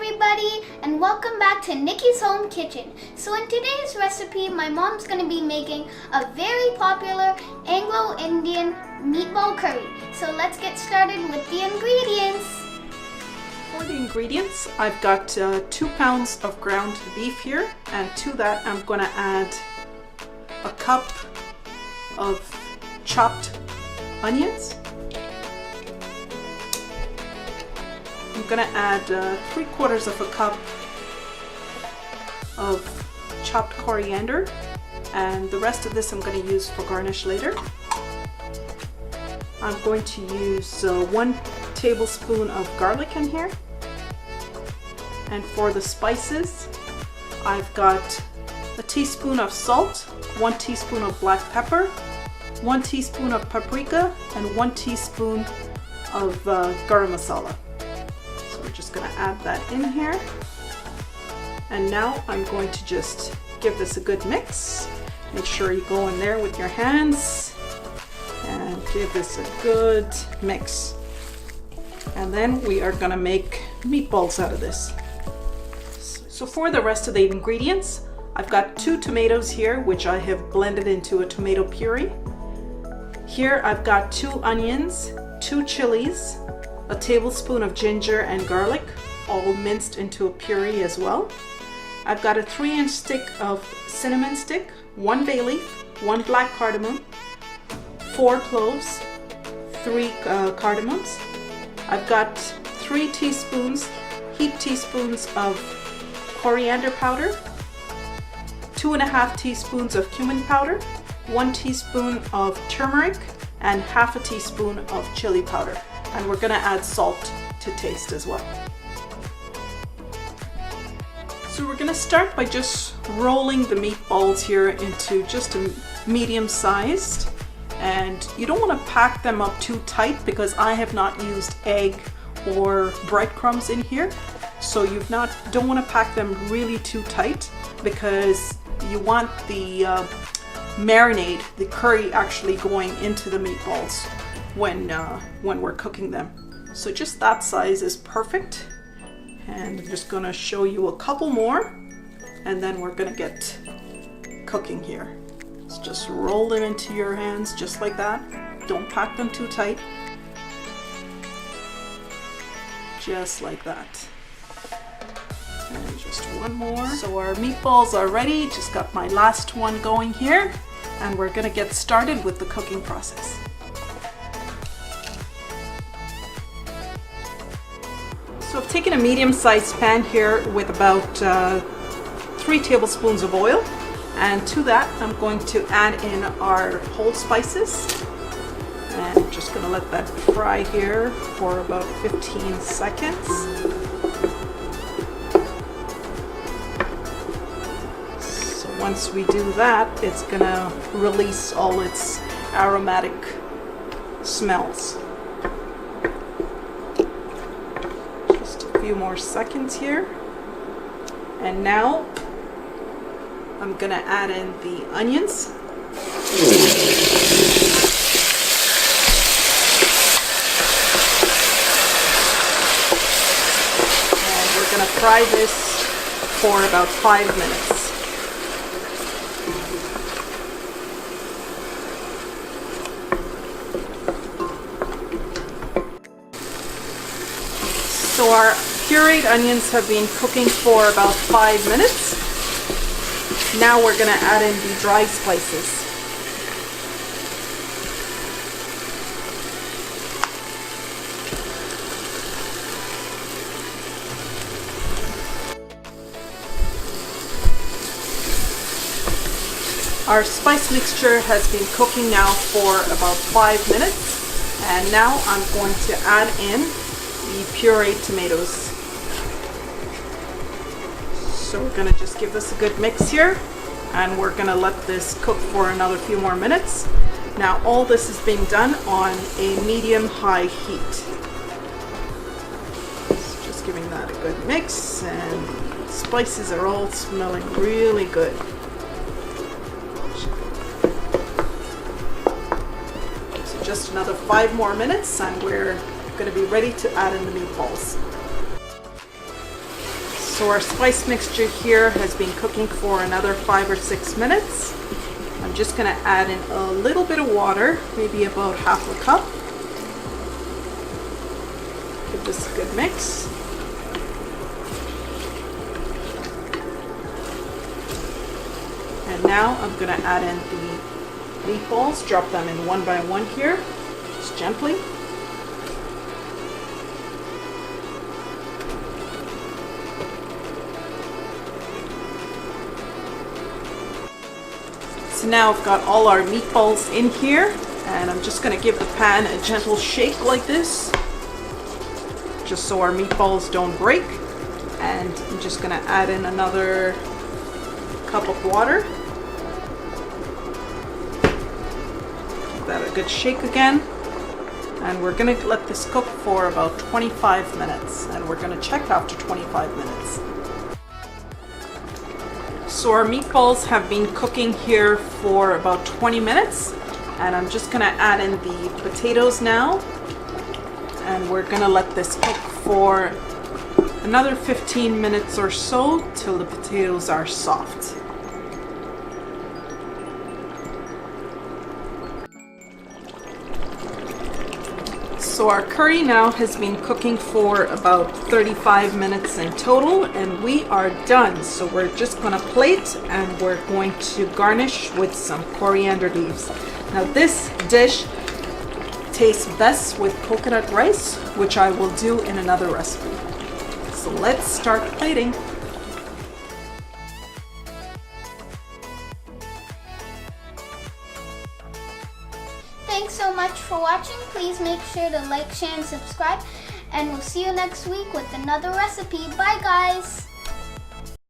everybody, and welcome back to Nikki's Home Kitchen. So in today's recipe, my mom's going to be making a very popular Anglo-Indian meatball curry. So let's get started with the ingredients. For the ingredients, I've got 2 pounds of ground beef here, and to that I'm going to add a cup of chopped onions. I'm going to add 3/4 of a cup of chopped coriander, and the rest of this I'm going to use for garnish later. I'm going to use 1 tablespoon of garlic in here. And for the spices, I've got a teaspoon of salt, 1 teaspoon of black pepper, 1 teaspoon of paprika, and 1 teaspoon of garam masala. So we're just going to add that in here. And now I'm going to just give this a good mix. Make sure you go in there with your hands and give this a good mix. And then we are going to make meatballs out of this. So for the rest of the ingredients, I've got 2 tomatoes here, which I have blended into a tomato puree. Here I've got 2 onions, 2 chillies, a tablespoon of ginger and garlic, all minced into a puree as well. I've got a 3-inch stick of cinnamon stick, 1 bay leaf, 1 black cardamom, 4 cloves, 3 cardamoms. I've got 3 teaspoons, heaped teaspoons of coriander powder, 2.5 teaspoons of cumin powder, 1 teaspoon of turmeric, and 1/2 teaspoon of chili powder. And we're going to add salt to taste as well. So we're going to start by just rolling the meatballs here into just a medium sized. And you don't want to pack them up too tight because I have not used egg or breadcrumbs in here. So don't want to pack them really too tight because you want the marinade, the curry, actually going into the meatballs when we're cooking them. So just that size is perfect. And I'm just going to show you a couple more, and then we're going to get cooking here. So just roll them into your hands just like that. Don't pack them too tight. Just like that. And just one more. So our meatballs are ready. Just got my last one going here, and we're going to get started with the cooking process. So I've taken a medium-sized pan here with about 3 tablespoons of oil, and to that I'm going to add in our whole spices, and I'm just going to let that fry here for about 15 seconds. So once we do that, it's going to release all its aromatic smells. Few more seconds here, and now I'm gonna add in the onions. And we're gonna fry this for about 5 minutes. So our pureed onions have been cooking for about 5 minutes. Now we're going to add in the dry spices. Our spice mixture has been cooking now for about 5 minutes, and now I'm going to add in the pureed tomatoes. So we're going to just give this a good mix here, and we're going to let this cook for another few more minutes. Now all this is being done on a medium-high heat. So just giving that a good mix, and the spices are all smelling really good. So just another 5 more minutes, and we're going to be ready to add in the meatballs. So our spice mixture here has been cooking for another 5 or 6 minutes. I'm just going to add in a little bit of water, maybe about half a cup. Give this a good mix. And now I'm going to add in the meatballs, drop them in one by one here, just gently. So now I've got all our meatballs in here, and I'm just going to give the pan a gentle shake like this, just so our meatballs don't break. And I'm just going to add in another cup of water. Give that a good shake again. And we're going to let this cook for about 25 minutes, and we're going to check after 25 minutes. So our meatballs have been cooking here for about 20 minutes, and I'm just going to add in the potatoes now, and we're going to let this cook for another 15 minutes or so till the potatoes are soft. So our curry now has been cooking for about 35 minutes in total, and we are done. So we're just going to plate, and we're going to garnish with some coriander leaves. Now this dish tastes best with coconut rice, which I will do in another recipe. So let's start plating. Thanks so much for watching. Please make sure to like, share, and subscribe. And we'll see you next week with another recipe. Bye, guys.